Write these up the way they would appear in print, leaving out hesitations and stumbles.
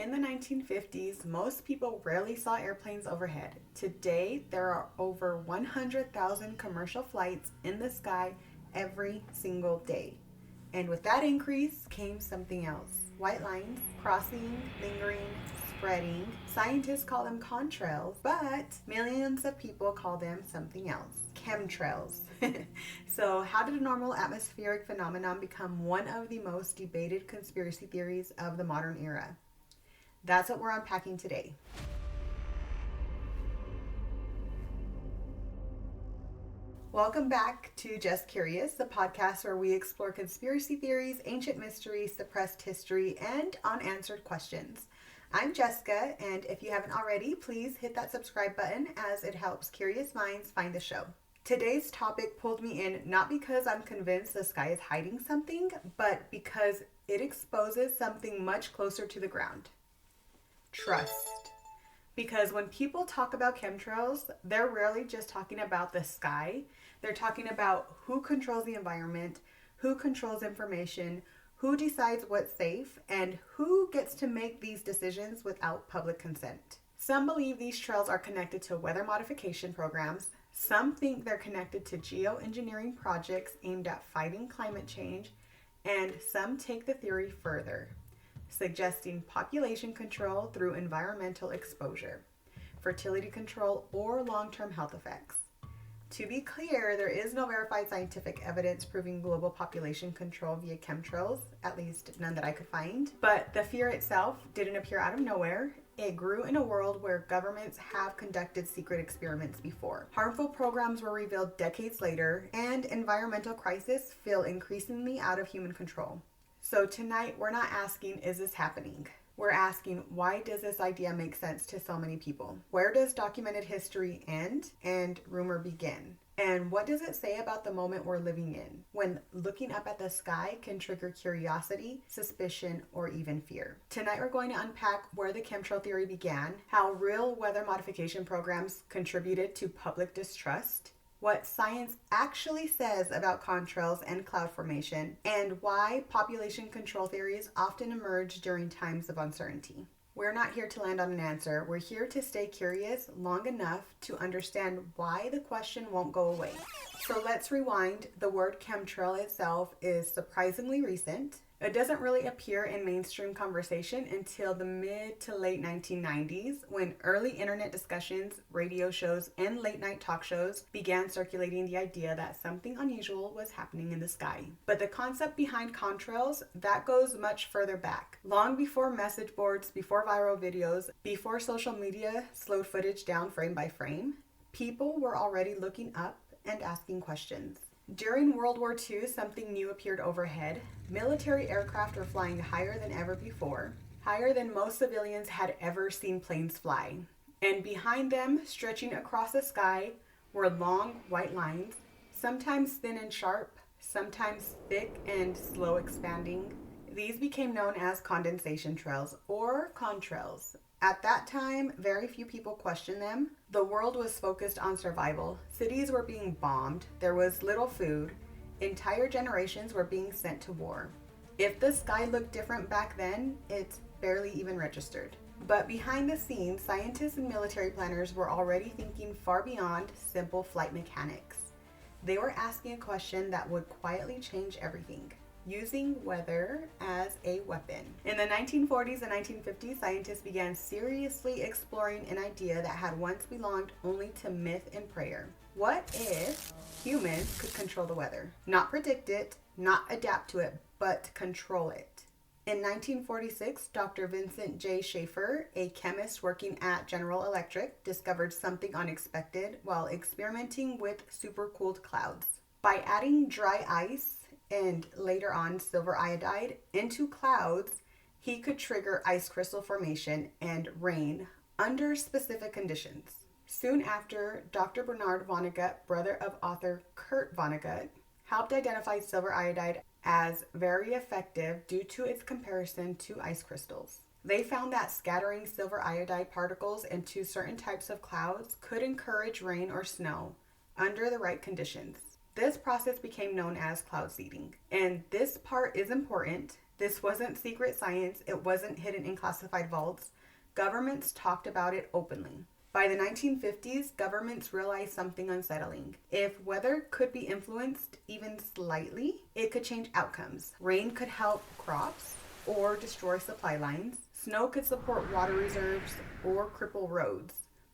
In the 1950s, most people rarely saw airplanes overhead. Today, there are over 100,000 commercial flights in the sky every single day. And with that increase came something else. White lines, crossing, lingering, spreading. Scientists call them contrails, but millions of people call them something else. Chemtrails. So, how did a normal atmospheric phenomenon become one of the most debated conspiracy theories of the modern era? That's what we're unpacking today. Welcome back to Jess Curious, the podcast where we explore conspiracy theories, ancient mysteries, suppressed history, and unanswered questions. I'm Jessica, and if you haven't already, please hit that subscribe button as it helps curious minds find the show. Today's topic pulled me in not because I'm convinced the sky is hiding something, but because it exposes something much closer to the ground. Trust. Because when people talk about chemtrails, they're rarely just talking about the sky. They're talking about who controls the environment, who controls information, who decides what's safe, and who gets to make these decisions without public consent. Some believe these trails are connected to weather modification programs. Some think they're connected to geoengineering projects aimed at fighting climate change. And some take the theory further, suggesting population control through environmental exposure, fertility control, or long-term health effects. To be clear, there is no verified scientific evidence proving global population control via chemtrails, at least none that I could find. But the fear itself didn't appear out of nowhere. It grew in a world where governments have conducted secret experiments before. Harmful programs were revealed decades later, and environmental crises feel increasingly out of human control. So tonight, we're not asking, is this happening? We're asking, why does this idea make sense to so many people? Where does documented history end and rumor begin? And what does it say about the moment we're living in, when looking up at the sky can trigger curiosity, suspicion, or even fear? Tonight, we're going to unpack where the chemtrail theory began, how real weather modification programs contributed to public distrust, what science actually says about contrails and cloud formation, and why population control theories often emerge during times of uncertainty. We're not here to land on an answer. We're here to stay curious long enough to understand why the question won't go away. So let's rewind. The word chemtrail itself is surprisingly recent. It doesn't really appear in mainstream conversation until the mid to late 1990s, when early internet discussions, radio shows, and late night talk shows began circulating the idea that something unusual was happening in the sky. But the concept behind contrails, that goes much further back. Long before message boards, before viral videos, before social media slowed footage down frame by frame, people were already looking up and asking questions. During World War II, something new appeared overhead. Military aircraft were flying higher than ever before, higher than most civilians had ever seen planes fly. And behind them, stretching across the sky, were long white lines, sometimes thin and sharp, sometimes thick and slow expanding. These became known as condensation trails or contrails. At that time, very few people questioned them. The world was focused on survival. Cities were being bombed. There was little food. Entire generations were being sent to war. If the sky looked different back then, it's barely even registered. But behind the scenes, scientists and military planners were already thinking far beyond simple flight mechanics. They were asking a question that would quietly change everything: using weather as a weapon. In the 1940s and 1950s, scientists began seriously exploring an idea that had once belonged only to myth and prayer. What if humans could control the weather? Not predict it, not adapt to it, but control it. In 1946, Dr. Vincent J. Schaefer, a chemist working at General Electric, discovered something unexpected while experimenting with supercooled clouds. By adding dry ice and later on silver iodide into clouds, he could trigger ice crystal formation and rain under specific conditions. Soon after, Dr. Bernard Vonnegut, brother of author Kurt Vonnegut, helped identify silver iodide as very effective due to its comparison to ice crystals. They found that scattering silver iodide particles into certain types of clouds could encourage rain or snow under the right conditions. This process became known as cloud seeding. And this part is important. This wasn't secret science. It wasn't hidden in classified vaults. Governments talked about it openly. By the 1950s, governments realized something unsettling. If weather could be influenced even slightly, it could change outcomes. Rain could help crops or destroy supply lines. Snow could support water reserves or cripple roads.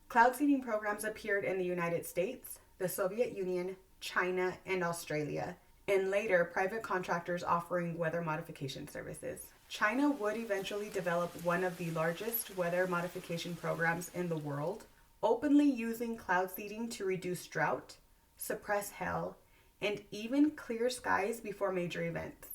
Cloud seeding programs appeared in the United States, the Soviet Union, China, and Australia, and later private contractors offering weather modification services. China would eventually develop one of the largest weather modification programs in the world, openly using cloud seeding to reduce drought, suppress hail, and even clear skies before major events.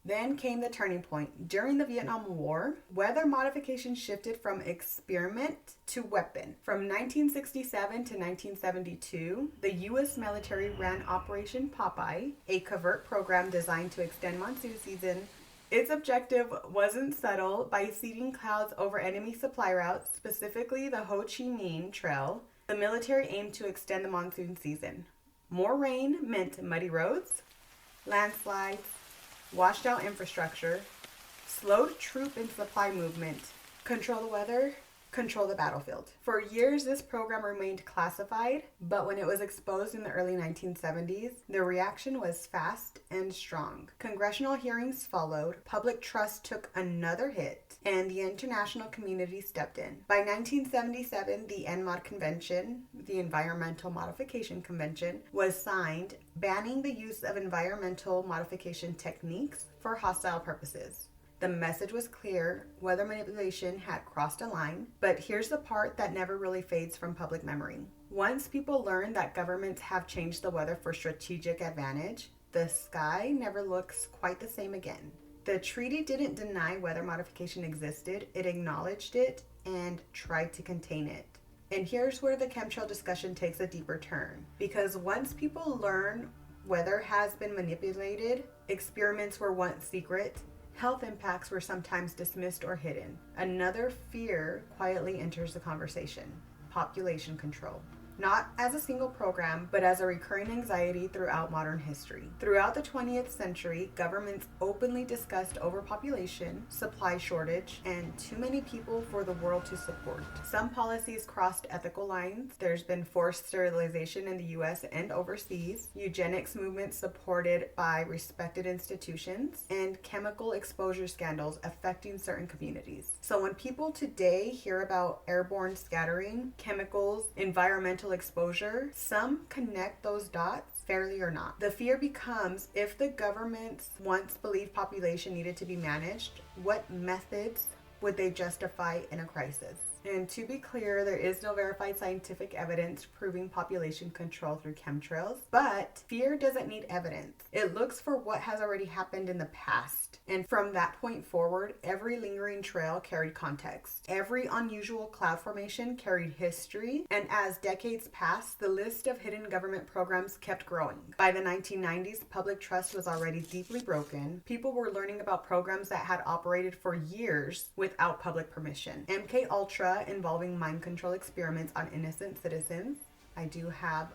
Then came the turning point. During the Vietnam War, weather modification shifted from experiment to weapon. From 1967 to 1972, the U.S. military ran Operation Popeye, a covert program designed to extend monsoon season. Its objective wasn't subtle. By seeding clouds over enemy supply routes, specifically the Ho Chi Minh Trail, the military aimed to extend the monsoon season. More rain meant muddy roads, landslides, washed out infrastructure, slowed troop and supply movement, control the weather, control the battlefield. For years, this program remained classified, but when it was exposed in the early 1970s, the reaction was fast and strong. Congressional hearings followed, public trust took another hit, and the international community stepped in. By 1977, the ENMOD Convention, the Environmental Modification Convention, was signed, banning the use of environmental modification techniques for hostile purposes. The message was clear. Weather manipulation had crossed a line, but here's the part that never really fades from public memory. Once people learn that governments have changed the weather for strategic advantage, the sky never looks quite the same again. The treaty didn't deny weather modification existed, it acknowledged it and tried to contain it. And here's where the chemtrail discussion takes a deeper turn. Because once people learn weather has been manipulated, experiments were once secret, health impacts were sometimes dismissed or hidden. Another fear quietly enters the conversation: population control. Not as a single program, but as a recurring anxiety throughout modern history. Throughout the 20th century, governments openly discussed overpopulation, supply shortage, and too many people for the world to support. Some policies crossed ethical lines. There's been forced sterilization in the US and overseas, eugenics movements supported by respected institutions, and chemical exposure scandals affecting certain communities. So when people today hear about airborne scattering, chemicals, environmental exposure, some connect those dots, fairly or not. The fear becomes, if the governments once believed population needed to be managed, what methods would they justify in a crisis? And to be clear, there is no verified scientific evidence proving population control through chemtrails, but fear doesn't need evidence. It looks for what has already happened in the past. And from that point forward, every lingering trail carried context. Every unusual cloud formation carried history. And as decades passed, the list of hidden government programs kept growing. By the 1990s, public trust was already deeply broken. People were learning about programs that had operated for years without public permission. MK Ultra involving mind control experiments on innocent citizens. I do have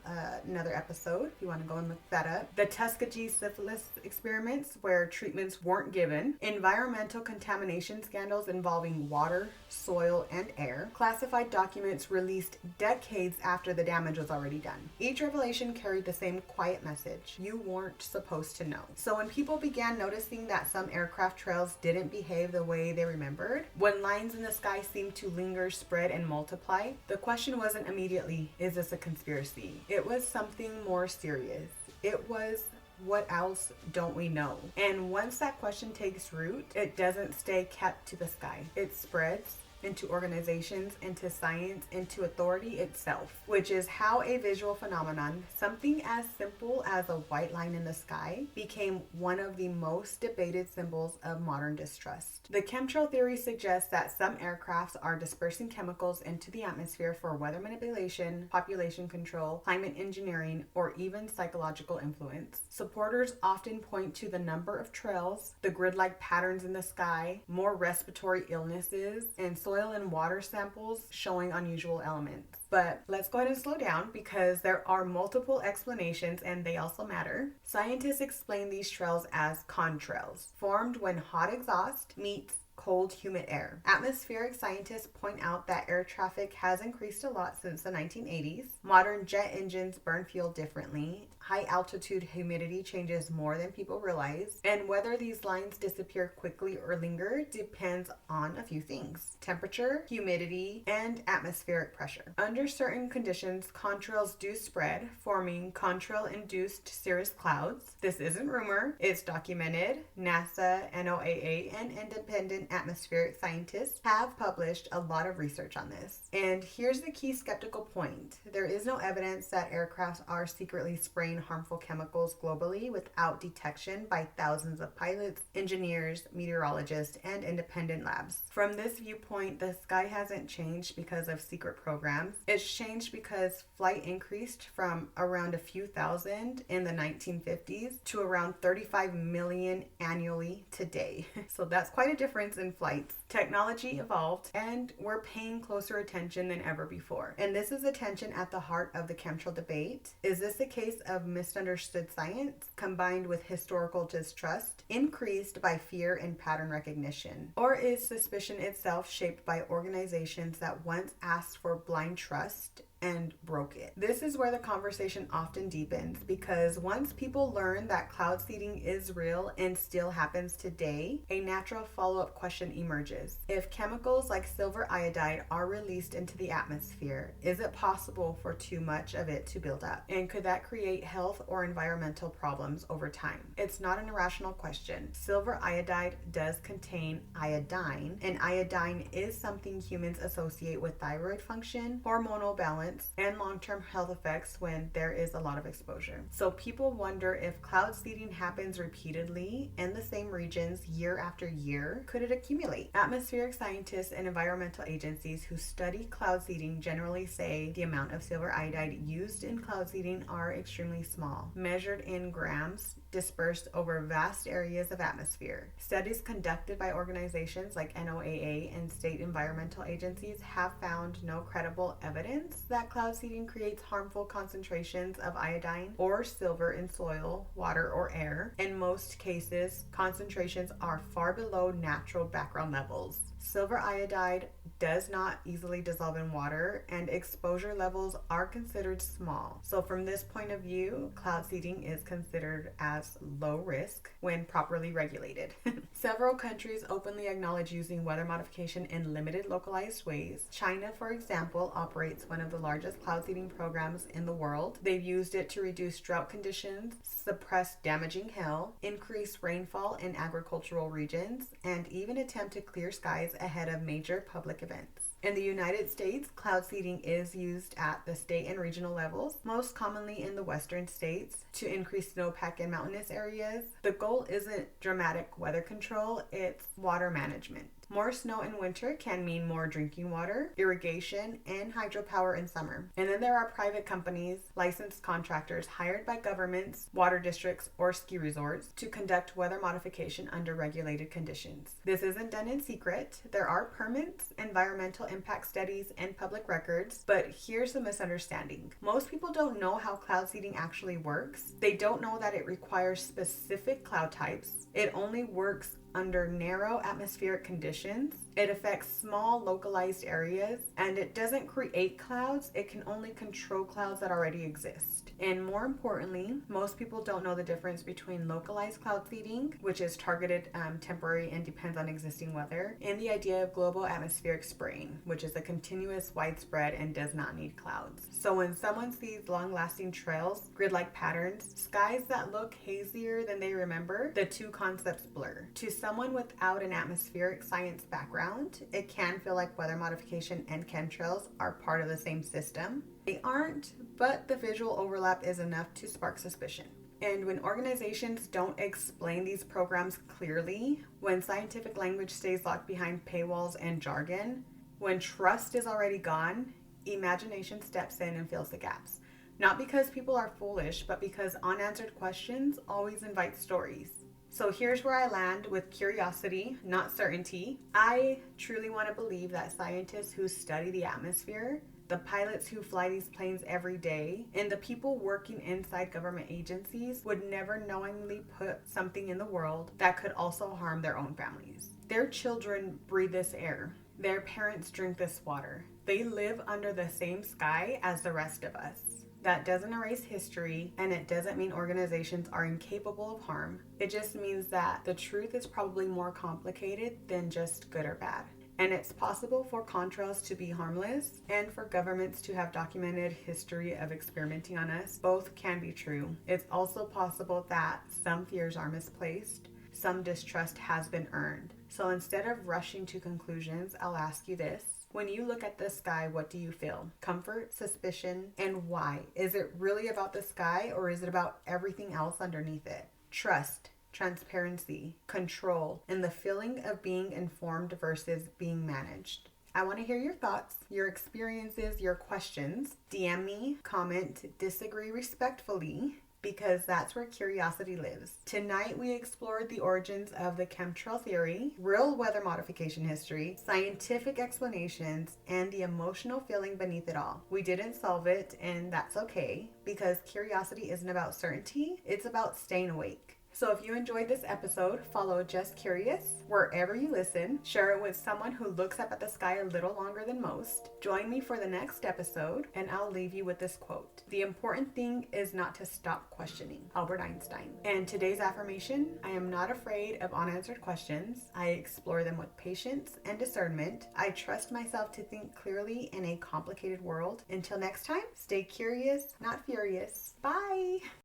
another episode if you want to go and look that up. The Tuskegee syphilis experiments where treatments weren't given. Environmental contamination scandals involving water, soil, and air. Classified documents released decades after the damage was already done. Each revelation carried the same quiet message: you weren't supposed to know. So when people began noticing that some aircraft trails didn't behave the way they remembered, when lines in the sky seemed to linger, spread, and multiply, the question wasn't immediately, is this a conspiracy? It was something more serious. It was, what else don't we know? And once that question takes root, it doesn't stay kept to the sky. It spreads into organizations, into science, into authority itself, which is how a visual phenomenon, something as simple as a white line in the sky, became one of the most debated symbols of modern distrust. The chemtrail theory suggests that some aircrafts are dispersing chemicals into the atmosphere for weather manipulation, population control, climate engineering, or even psychological influence. Supporters often point to the number of trails, the grid-like patterns in the sky, more respiratory illnesses, and soil and water samples showing unusual elements. But let's go ahead and slow down because there are multiple explanations and they also matter. Scientists explain these trails as contrails, formed when hot exhaust meets cold, humid air. Atmospheric scientists point out that air traffic has increased a lot since the 1980s. Modern jet engines burn fuel differently. High altitude humidity changes more than people realize. And whether these lines disappear quickly or linger depends on a few things: temperature, humidity, and atmospheric pressure. Under certain conditions, contrails do spread, forming contrail-induced cirrus clouds. This isn't rumor, it's documented. NASA, NOAA, and independent atmospheric scientists have published a lot of research on this. And here's the key skeptical point. There is no evidence that aircrafts are secretly spraying harmful chemicals globally without detection by thousands of pilots, engineers, meteorologists, and independent labs. From this viewpoint, the sky hasn't changed because of secret programs. It's changed because flight increased from around a few thousand in the 1950s to around 35 million annually today. So that's quite a difference in flights. Technology evolved and we're paying closer attention than ever before. And this is the tension at the heart of the chemtrail debate. Is this a case of misunderstood science combined with historical distrust, increased by fear and pattern recognition? Or is suspicion itself shaped by organizations that once asked for blind trust and broke it? This is where the conversation often deepens, because once people learn that cloud seeding is real and still happens today, a natural follow-up question emerges. If chemicals like silver iodide are released into the atmosphere, is it possible for too much of it to build up? And could that create health or environmental problems over time? It's not an irrational question. Silver iodide does contain iodine, and iodine is something humans associate with thyroid function, hormonal balance, and long-term health effects when there is a lot of exposure. So people wonder, if cloud seeding happens repeatedly in the same regions year after year, could it accumulate? Atmospheric scientists and environmental agencies who study cloud seeding generally say the amount of silver iodide used in cloud seeding are extremely small, measured in grams, dispersed over vast areas of atmosphere. Studies conducted by organizations like NOAA and state environmental agencies have found no credible evidence that cloud seeding creates harmful concentrations of iodine or silver in soil, water, or air. In most cases, concentrations are far below natural background levels. Silver iodide does not easily dissolve in water, and exposure levels are considered small. So from this point of view, cloud seeding is considered as low risk when properly regulated. Several countries openly acknowledge using weather modification in limited localized ways. China, for example, operates one of the largest cloud seeding programs in the world. They've used it to reduce drought conditions, suppress damaging hail, increase rainfall in agricultural regions, and even attempt to clear skies ahead of major public events. In the United States, cloud seeding is used at the state and regional levels, most commonly in the western states, to increase snowpack in mountainous areas. The goal isn't dramatic weather control, it's water management. More snow in winter can mean more drinking water, irrigation, and hydropower in summer. And then there are private companies, licensed contractors hired by governments, water districts, or ski resorts to conduct weather modification under regulated conditions. This isn't done in secret. There are permits, environmental impact studies, and public records, but here's the misunderstanding. Most people don't know how cloud seeding actually works. They don't know that it requires specific cloud types. It only works under narrow atmospheric conditions. It affects small localized areas, and it doesn't create clouds. It can only control clouds that already exist. And more importantly, most people don't know the difference between localized cloud seeding, which is targeted, temporary, and depends on existing weather, and the idea of global atmospheric spraying, which is a continuous, widespread, and does not need clouds. So when someone sees long-lasting trails, grid-like patterns, skies that look hazier than they remember, the two concepts blur. To someone without an atmospheric science background, it can feel like weather modification and chemtrails are part of the same system. They aren't, but the visual overlap is enough to spark suspicion. And when organizations don't explain these programs clearly, when scientific language stays locked behind paywalls and jargon, when trust is already gone, imagination steps in and fills the gaps. Not because people are foolish, but because unanswered questions always invite stories. So here's where I land with curiosity, not certainty. I truly want to believe that scientists who study the atmosphere, the pilots who fly these planes every day, and the people working inside government agencies would never knowingly put something in the world that could also harm their own families. Their children breathe this air. Their parents drink this water. They live under the same sky as the rest of us. That doesn't erase history, and it doesn't mean organizations are incapable of harm. It just means that the truth is probably more complicated than just good or bad. And it's possible for contrails to be harmless and for governments to have documented history of experimenting on us. Both can be true. It's also possible that some fears are misplaced, some distrust has been earned. So instead of rushing to conclusions, I'll ask you this. When you look at the sky, what do you feel? Comfort, suspicion, and why? Is it really about the sky, or is it about everything else underneath it? Trust, transparency, control, and the feeling of being informed versus being managed. I want to hear your thoughts, your experiences, your questions. DM me, comment, disagree respectfully, because that's where curiosity lives. Tonight we explored the origins of the chemtrail theory, real weather modification history, scientific explanations, and the emotional feeling beneath it all. We didn't solve it, and that's okay, because curiosity isn't about certainty, it's about staying awake. So if you enjoyed this episode, follow Jess Curious wherever you listen. Share it with someone who looks up at the sky a little longer than most. Join me for the next episode, and I'll leave you with this quote. The important thing is not to stop questioning. Albert Einstein. And today's affirmation, I am not afraid of unanswered questions. I explore them with patience and discernment. I trust myself to think clearly in a complicated world. Until next time, stay curious, not furious. Bye!